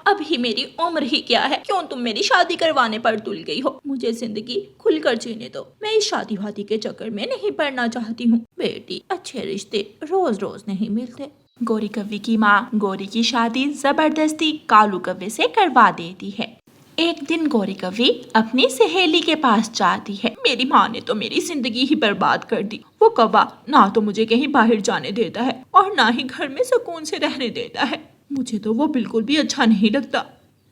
अभी मेरी उम्र ही क्या है, क्यों तुम मेरी शादी करवाने पर तुल गई हो? मुझे जिंदगी खुलकर जीने दो, मैं इस शादी वादी के चक्कर में नहीं पड़ना चाहती हूँ। बेटी, अच्छे रिश्ते रोज रोज नहीं मिलते। गौरी कव्वे की माँ गौरी की शादी जबरदस्ती कालू कव्वे से करवा देती है। एक दिन गौरी कव्वे अपनी सहेली के पास जाती है। मेरी माँ ने तो मेरी जिंदगी ही बर्बाद कर दी। वो कौवा ना तो मुझे कहीं बाहर जाने देता है और ना ही घर में सुकून से रहने देता है। मुझे तो वो बिल्कुल भी अच्छा नहीं लगता।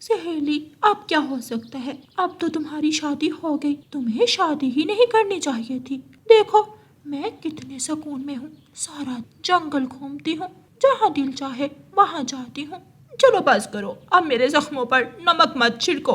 सहेली, अब क्या हो सकता है? अब तो तुम्हारी शादी हो गई, तुम्हें शादी ही नहीं करनी चाहिए थी। देखो मैं कितने सुकून में हूँ, सारा जंगल घूमती हूँ, जहाँ दिल चाहे वहाँ जाती हूँ। चलो बस करो, अब मेरे जख्मों पर नमक मत छिड़को।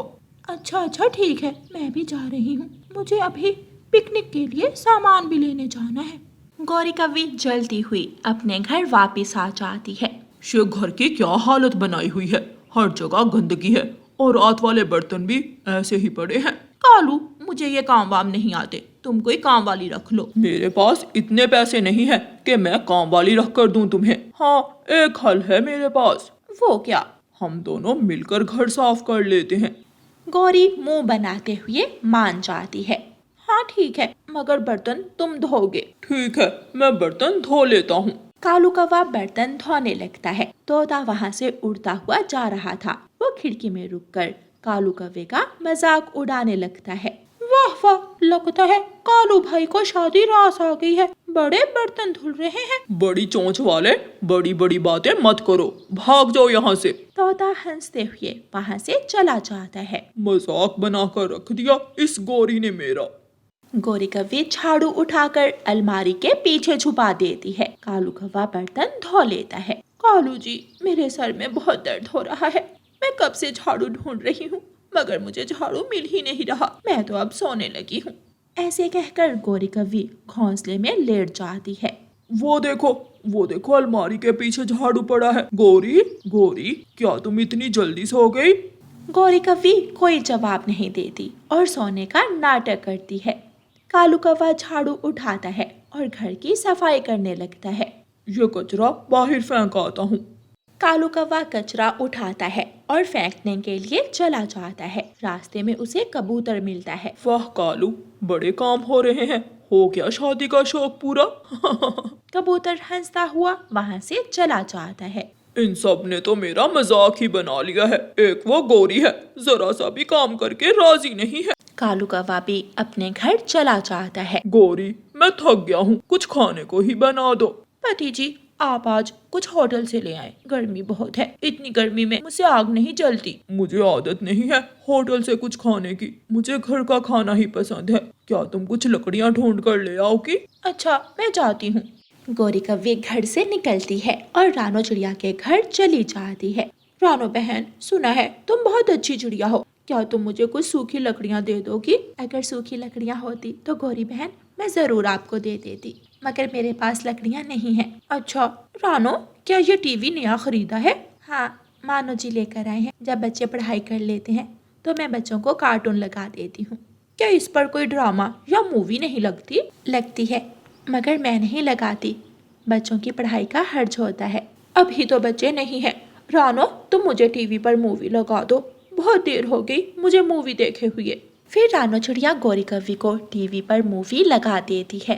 अच्छा ठीक है, मैं भी जा रही हूँ। मुझे अभी पिकनिक के लिए सामान भी लेने जाना है। गौरी कव्वे जलती हुई अपने घर वापस आ जाती है। ये घर की क्या हालत बनाई हुई है, हर जगह गंदगी है और रात वाले बर्तन भी ऐसे ही पड़े हैं। कालू, मुझे ये काम वाम नहीं आते, तुम कोई काम वाली रख लो। मेरे पास इतने पैसे नहीं है कि मैं काम वाली रख कर दूं तुम्हें। हाँ, एक हल है मेरे पास। वो क्या? हम दोनों मिलकर घर साफ कर लेते हैं। गौरी मुंह बनाते हुए मान जाती है। हाँ ठीक है, मगर बर्तन तुम धोगे। ठीक है, मैं बर्तन धो लेता हूँ। कालू कौवा बर्तन धोने लगता है। तोता वहाँ से उड़ता हुआ जा रहा था। वो खिड़की में रुककर कालू कौवे का मजाक उड़ाने लगता है। वाह वाह, लगता है कालू भाई को शादी रास आ गई है, बड़े बर्तन धुल रहे हैं। बड़ी चोंच वाले, बड़ी बड़ी बातें मत करो, भाग जाओ यहाँ से। तोता हंसते हुए वहाँ से चला जाता है। मजाक बनाकर रख दिया इस गौरी ने मेरा। गौरी कव्वे झाड़ू उठाकर अलमारी के पीछे छुपा देती है। कालू कौवा बर्तन धो लेता है। कालू जी, मेरे सर में बहुत दर्द हो रहा है। मैं कब से झाड़ू ढूंढ रही हूँ, मगर मुझे झाड़ू मिल ही नहीं रहा। मैं तो अब सोने लगी हूँ। ऐसे कहकर गौरी कव्वे घोंसले में लेट जाती है। वो देखो अलमारी के पीछे झाड़ू पड़ा है। गौरी, गौरी, क्या तुम इतनी जल्दी सो गई? गौरी कव्वे कोई जवाब नहीं देती और सोने का नाटक करती है। कालू कौवा झाड़ू उठाता है और घर की सफाई करने लगता है। ये कचरा बाहर फेंक आता हूँ। कालू कौवा कचरा उठाता है और फेंकने के लिए चला जाता है। रास्ते में उसे कबूतर मिलता है। वाह कालू, बड़े काम हो रहे हैं। हो गया शादी का शौक पूरा। कबूतर हंसता हुआ वहाँ से चला जाता है। इन सब ने तो मेरा मजाक ही बना लिया है। एक वो गौरी है, जरा सा भी काम करके राजी नहीं है। कालू कौवा भी अपने घर चला जाता है। गौरी, मैं थक गया हूँ, कुछ खाने को ही बना दो। पति जी, आप आज कुछ होटल से ले आए, गर्मी बहुत है। इतनी गर्मी में मुझसे आग नहीं जलती। मुझे आदत नहीं है होटल से कुछ खाने की, मुझे घर का खाना ही पसंद है। क्या तुम कुछ लकड़ियाँ ढूंढ कर ले आओगी? अच्छा, मैं जाती हूँ। गौरी कव्वे घर से निकलती है और रानो चिड़िया के घर चली जाती है। रानो बहन, सुना है तुम बहुत अच्छी चिड़िया हो, क्या तुम मुझे कुछ सूखी लकड़ियाँ दे दोगी? अगर सूखी लकड़ियाँ होती तो गौरी बहन मैं जरूर आपको दे देती, मगर मेरे पास लकड़ियाँ नहीं हैं। अच्छा रानो, क्या ये टीवी नया खरीदा है? हाँ, मानो जी लेकर आए हैं। जब बच्चे पढ़ाई कर लेते हैं तो मैं बच्चों को कार्टून लगा देती हूँ। क्या इस पर कोई ड्रामा या मूवी नहीं लगती? लगती है, मगर मैं नहीं लगाती, बच्चों की पढ़ाई का हर्ज होता है। अभी तो बच्चे नहीं हैं। रानो, तुम मुझे टीवी पर मूवी लगा दो, बहुत देर हो गई मुझे मूवी देखे हुए। फिर रानो चिड़िया गौरी कव्वे को टीवी पर मूवी लगा देती है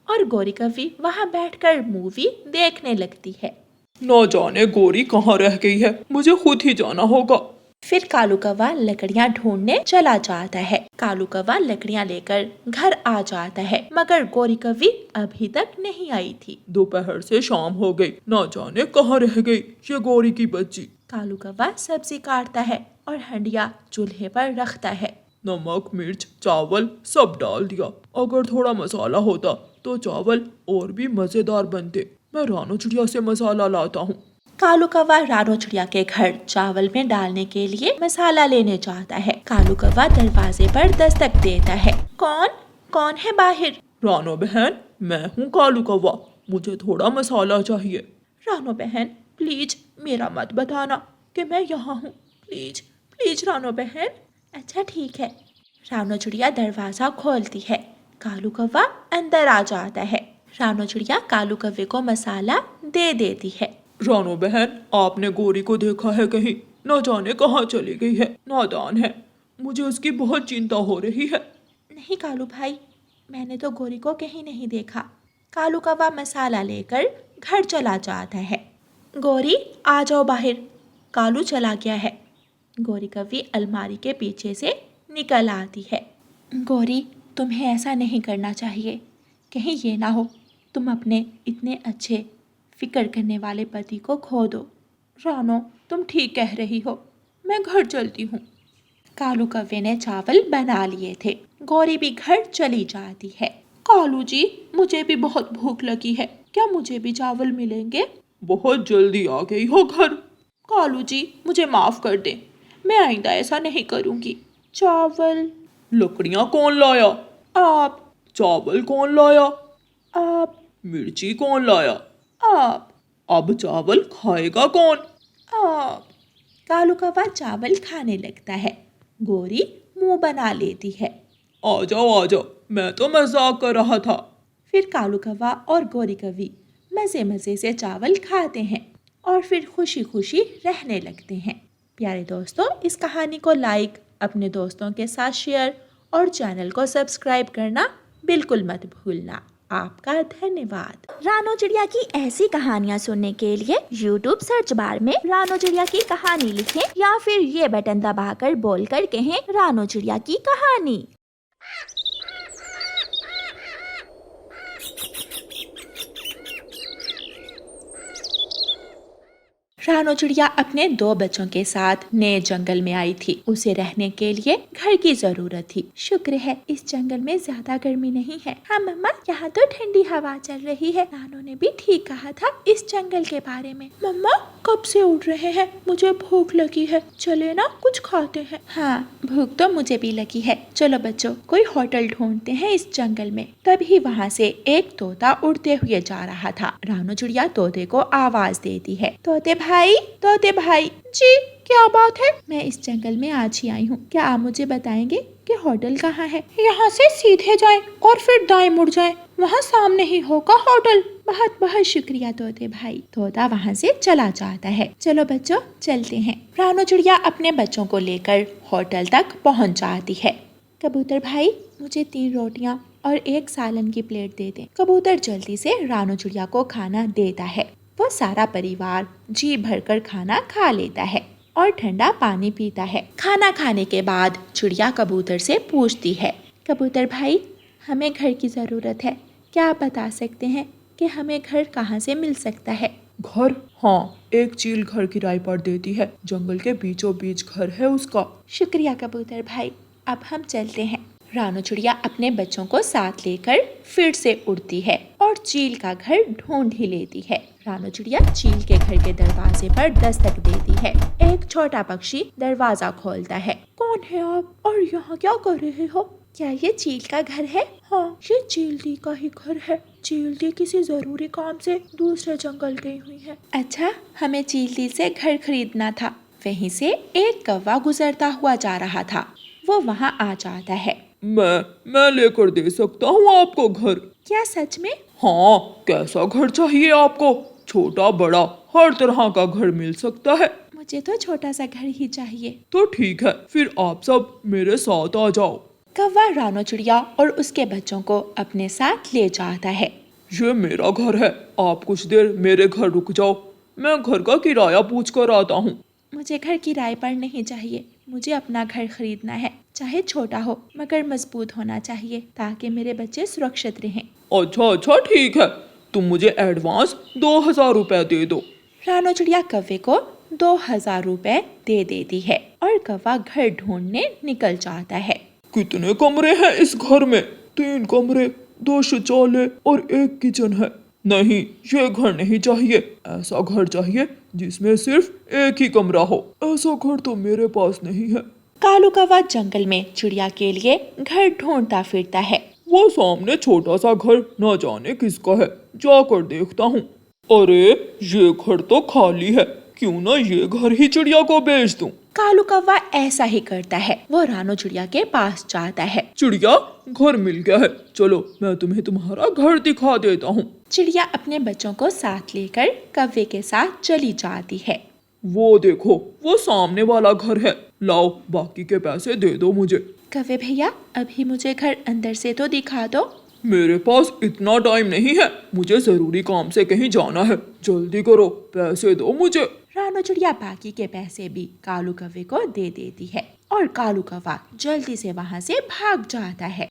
और गौरी कव्वे वहाँ बैठकर मूवी देखने लगती है। न जाने गौरी कहाँ रह गई है, मुझे खुद ही जाना होगा। फिर कालू कौवा लकड़ियाँ ढूंढने चला जाता है। कालू कौवा लकड़ियाँ लेकर घर आ जाता है, मगर गौरी कव्वे अभी तक नहीं आई थी। दोपहर से शाम हो गई, न जाने कहाँ रह गई ये गौरी की बच्ची। कालू कौवा सब्जी काटता है और हंडिया चूल्हे पर रखता है। नमक, मिर्च, चावल सब डाल दिया। अगर थोड़ा मसाला होता तो चावल और भी मजेदार बनते। मैं रानो चिड़िया से मसाला लाता हूँ। कालू कौवा रानो चिड़िया के घर चावल में डालने के लिए मसाला लेने जाता है। कालू कौवा दरवाजे पर दस्तक देता है। कौन कौन है बाहर? रानो बहन, मैं हूँ कालू कौवा, मुझे थोड़ा मसाला चाहिए। रानो बहन, प्लीज मेरा मत बताना कि मैं यहाँ हूँ, प्लीज प्लीज रानो बहन। अच्छा ठीक है। रानो चिड़िया दरवाजा खोलती है। कालू कौवा अंदर आ जाता है। रानो चिड़िया कालू कौवे को मसाला दे देती है। रानो बहन, आपने गौरी को देखा है कहीं? न जाने कहाँ चली गई है, नादान है। मुझे उसकी बहुत चिंता हो रही है। नहीं कालू भाई, मैंने तो गोरी को कहीं नहीं देखा। कालू कौवा मसाला लेकर घर चला जाता है। गोरी आ जाओ बाहर, कालू चला गया है। गोरी कौवी अलमारी के पीछे से निकल आती है। गोरी, तुम्हें ऐसा नहीं करना चाहिए। कहीं ये ना हो तुम अपने इतने अच्छे फिक्र करने वाले पति को खो दो। रानो, तुम ठीक कह रही हो, मैं घर चलती हूँ। कालू कौवे ने चावल बना लिए थे। गौरी भी घर चली जाती है। कालू जी, मुझे भी बहुत भूख लगी है, क्या मुझे भी चावल मिलेंगे? बहुत जल्दी आ गई हो घर। कालू जी, मुझे माफ कर दें, मैं आइंदा ऐसा नहीं करूँगी। चावल? लकड़ियाँ कौन लाया? आप। चावल कौन लाया? आप। मिर्ची कौन लाया? आप। अब चावल खाएगा कौन? आप। कालू कौवा चावल खाने लगता है। गोरी मुंह बना लेती है। आ जाओ, मैं तो मजाक कर रहा था। फिर कालू कौवा और गोरी कौवी मज़े मज़े से चावल खाते हैं और फिर खुशी खुशी रहने लगते हैं। प्यारे दोस्तों, इस कहानी को लाइक, अपने दोस्तों के साथ शेयर और चैनल को सब्सक्राइब करना बिल्कुल मत भूलना। आपका धन्यवाद। रानो चिड़िया की ऐसी कहानियाँ सुनने के लिए YouTube सर्च बार में रानो चिड़िया की कहानी लिखें या फिर ये बटन दबाकर बोलकर कहें रानो चिड़िया की कहानी। रानो चिड़िया अपने 2 बच्चों के साथ नए जंगल में आई थी। उसे रहने के लिए घर की जरूरत थी। शुक्र है इस जंगल में ज्यादा गर्मी नहीं है। हाँ मम्मा, यहाँ तो ठंडी हवा चल रही है। रानो ने भी ठीक कहा था इस जंगल के बारे में। मम्मा, कब से उठ रहे हैं? मुझे भूख लगी है, चले ना कुछ खाते हैं। हाँ, भूख तो मुझे भी लगी है। चलो बच्चों, कोई होटल ढूंढते हैं इस जंगल में। तभी वहाँ से एक तोता उड़ते हुए जा रहा था। रानो चिड़िया तोते को आवाज देती है, तोते भाई। जी, क्या बात है? मैं इस जंगल में आज ही आई हूँ, क्या आप मुझे बताएंगे कि होटल कहाँ है? यहाँ से सीधे जाएं और फिर दाएं मुड़ जाएं, वहाँ सामने ही होगा होटल। बहुत बहुत शुक्रिया तोते भाई। तोता वहाँ से चला जाता है। चलो बच्चों, चलते हैं। रानो चिड़िया अपने बच्चों को लेकर होटल तक पहुँच जाती है। कबूतर भाई, मुझे 3 रोटियाँ और 1 सालन की प्लेट दे दें। कबूतर जल्दी से रानो चिड़िया को खाना देता है। वो सारा परिवार जी भरकर खाना खा लेता है और ठंडा पानी पीता है। खाना खाने के बाद चिड़िया कबूतर से पूछती है, कबूतर भाई, हमें घर की ज़रूरत है, क्या आप बता सकते हैं कि हमें घर कहाँ से मिल सकता है? घर? हाँ, एक चील घर किराए पर देती है। जंगल के बीचों बीच घर है उसका। शुक्रिया कबूतर भाई, अब हम चलते हैं। रानो चिड़िया अपने बच्चों को साथ लेकर फिर से उड़ती है और चील का घर ढूंढ ही लेती है। रानो चिड़िया चील के घर के दरवाजे पर दस्तक देती है। एक छोटा पक्षी दरवाजा खोलता है। कौन है आप और यहाँ क्या कर रहे हो? क्या ये चील का घर है? हाँ, ये चील दी का ही घर है। चील दी किसी जरूरी काम से दूसरे जंगल गई हुई है। अच्छा, हमें चील दी से घर खरीदना था। वहीं से एक कौवा गुजरता हुआ जा रहा था। वो वहाँ आ जाता है। मैं लेकर दे सकता हूँ आपको घर। क्या सच में? हाँ, कैसा घर चाहिए आपको? छोटा बड़ा हर तरह का घर मिल सकता है। मुझे तो छोटा सा घर ही चाहिए। तो ठीक है, फिर आप सब मेरे साथ आ जाओ। कौवा रानो चिड़िया और उसके बच्चों को अपने साथ ले जाता है। ये मेरा घर है, आप कुछ देर मेरे घर रुक जाओ, मैं घर का किराया पूछ कर आता हूँ। मुझे घर किराए पर नहीं चाहिए, मुझे अपना घर खरीदना है, चाहे छोटा हो मगर मजबूत होना चाहिए ताकि मेरे बच्चे सुरक्षित रहें। अच्छा ठीक है, तुम मुझे एडवांस 2000 रुपए दे दो। रानो चिड़िया कौवे को 2000 रुपए दे देती है और कौवा घर ढूंढने निकल जाता है। कितने कमरे हैं इस घर में? 3 कमरे, 2 शौचालय और 1 किचन है। नहीं, ये घर नहीं चाहिए, ऐसा घर चाहिए जिसमें सिर्फ 1 ही कमरा हो। ऐसा घर तो मेरे पास नहीं है। कालू कौवा जंगल में चिड़िया के लिए घर ढूंढता फिरता है। वो सामने छोटा सा घर न जाने किसका है, जाकर देखता हूँ। अरे, ये घर तो खाली है, क्यों ना ये घर ही चिड़िया को बेच दूं। कालू कौवा ऐसा ही करता है। वो रानो चिड़िया के पास जाता है। चिड़िया, घर मिल गया है, चलो मैं तुम्हें तुम्हारा घर दिखा देता हूँ। चिड़िया अपने बच्चों को साथ लेकर कौवे के साथ चली जाती है। वो देखो, वो सामने वाला घर है। लाओ, बाकी के पैसे दे दो मुझे। कौवे भैया, अभी मुझे घर अंदर से तो दिखा दो। मेरे पास इतना टाइम नहीं है, मुझे जरूरी काम से कहीं जाना है। जल्दी करो, पैसे दो मुझे। रानो चिड़िया बाकी के पैसे भी कालू कौवे को दे देती है और कालू कौवा जल्दी से वहाँ से भाग जाता है।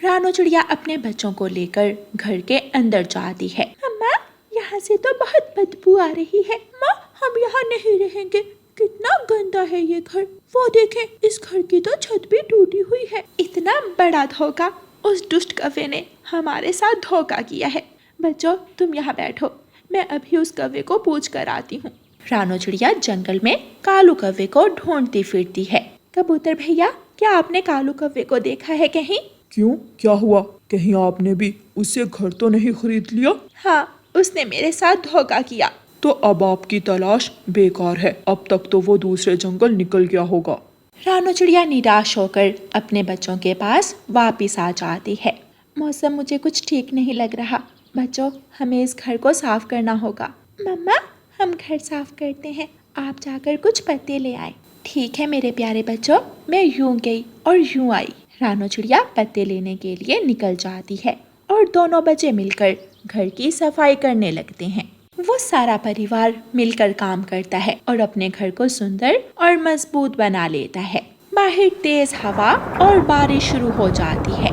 रानो चिड़िया अपने बच्चों को लेकर घर के अंदर जाती है। अम्मा, यहाँ से तो बहुत बदबू आ रही है। माँ, हम यहाँ नहीं रहेंगे, कितना गंदा है ये घर। वो देखें, इस घर की तो छत भी टूटी हुई है। इतना बड़ा धोखा, उस दुष्ट कौवे ने हमारे साथ धोखा किया है। बच्चों, तुम यहाँ बैठो, मैं अभी उस कौवे को पूछ कर आती हूँ। रानो चिड़िया जंगल में कालू कौवे को ढूंढती फिरती है। कबूतर भैया, क्या आपने कालू कौवे को देखा है कहीं? क्यों, क्या हुआ? कहीं आपने भी उससे घर तो नहीं खरीद लिया? हाँ, उसने मेरे साथ धोखा किया। तो अब आपकी तलाश बेकार है। अब तक तो वो दूसरे जंगल निकल गया होगा। रानो चिड़िया निराश होकर अपने बच्चों के पास वापस आ जाती है। मौसम मुझे कुछ ठीक नहीं लग रहा। बच्चों, हमें इस घर को साफ करना होगा। मम्मा, हम घर साफ करते हैं, आप जाकर कुछ पत्ते ले आए। ठीक है मेरे प्यारे बच्चों, मैं यूं गई और यूं आई। रानो चिड़िया पत्ते लेने के लिए निकल जाती है और दोनों बच्चे मिलकर घर की सफाई करने लगते हैं। वो सारा परिवार मिलकर काम करता है और अपने घर को सुंदर और मजबूत बना लेता है। बाहर तेज हवा और बारिश शुरू हो जाती है।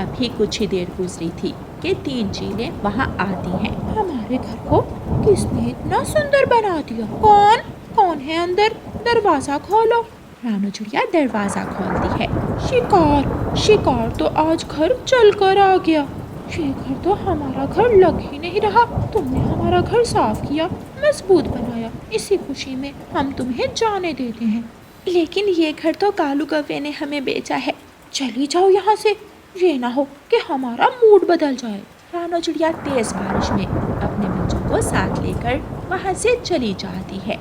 अभी कुछ ही देर गुजरी थी कि 3 चीलें वहाँ आती हैं। हमारे घर को किसने इतना सुंदर बना दिया? कौन है अंदर? दरवाजा खोलो। रानो चिड़िया दरवाजा खोलती है। शिकार तो आज घर चल कर आ गया। ये घर तो हमारा घर लग ही नहीं रहा। तुमने हमारा घर साफ किया, मजबूत बनाया, इसी खुशी में हम तुम्हें जाने देते हैं। लेकिन ये घर तो कालू कौवे ने हमें बेचा है। चली जाओ यहाँ से, ये ना हो कि हमारा मूड बदल जाए। रानो चिड़िया तेज बारिश में अपने बच्चों को साथ लेकर वहाँ से चली जाती है।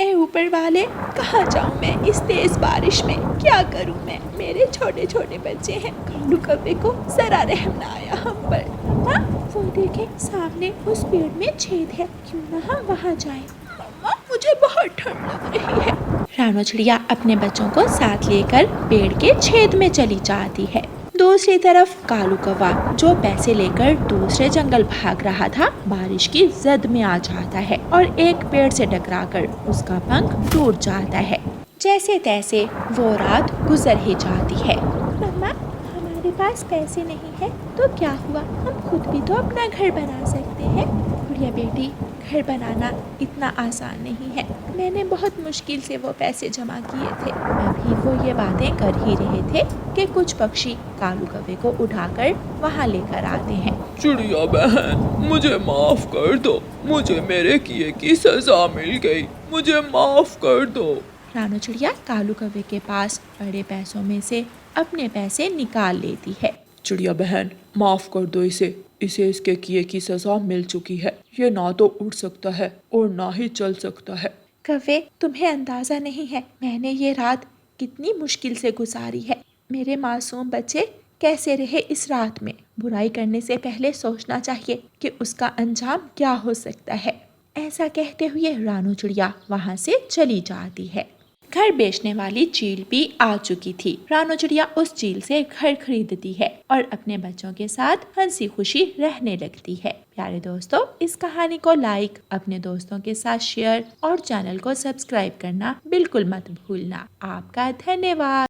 ए ऊपर वाले, कहाँ जाऊँ मैं इस तेज बारिश में? क्या करूँ मैं? मेरे छोटे छोटे बच्चे हैं। कालू कौवे को जरा रहम ना आया हम पर। हाँ, वो देखे सामने उस पेड़ में छेद है, क्यों ना हम वहाँ जाएं? मम्मा, मुझे बहुत ठंड लग रही है। रानो चिड़िया अपने बच्चों को साथ लेकर पेड़ के छेद में चली जाती है। दूसरी तरफ कालू कौवा, जो पैसे लेकर दूसरे जंगल भाग रहा था, बारिश की जद में आ जाता है और एक पेड़ से टकराकर उसका पंख टूट जाता है। जैसे तैसे वो रात गुजर ही जाती है। मम्मा, हमारे पास पैसे नहीं है तो क्या हुआ, हम खुद भी तो अपना घर बना सकते हैं। गुड़िया बेटी, घर बनाना इतना आसान नहीं है। मैंने बहुत मुश्किल से वो पैसे जमा किए थे। अभी वो ये बातें कर ही रहे थे कि कुछ पक्षी कालू कौवे को उठाकर वहाँ लेकर आते हैं। चिड़िया बहन, मुझे माफ कर दो। मुझे मेरे किए की सजा मिल गई। मुझे माफ कर दो। रानो चिड़िया कालू कौवे के पास बड़े पैसों में से अपने पैसे निकाल लेती है। चिड़िया बहन, माफ कर दो इसे इसके किए की सजा मिल चुकी है। ये ना तो उड़ सकता है और ना ही चल सकता है। कौवे, तुम्हें अंदाजा नहीं है मैंने ये रात कितनी मुश्किल से गुजारी है। मेरे मासूम बच्चे कैसे रहे इस रात में। बुराई करने से पहले सोचना चाहिए कि उसका अंजाम क्या हो सकता है। ऐसा कहते हुए रानो चिड़िया वहाँ से चली जाती है। घर बेचने वाली चील भी आ चुकी थी। रानो चिड़िया उस चील से घर खरीदती है और अपने बच्चों के साथ हंसी खुशी रहने लगती है। प्यारे दोस्तों, इस कहानी को लाइक, अपने दोस्तों के साथ शेयर और चैनल को सब्सक्राइब करना बिल्कुल मत भूलना। आपका धन्यवाद।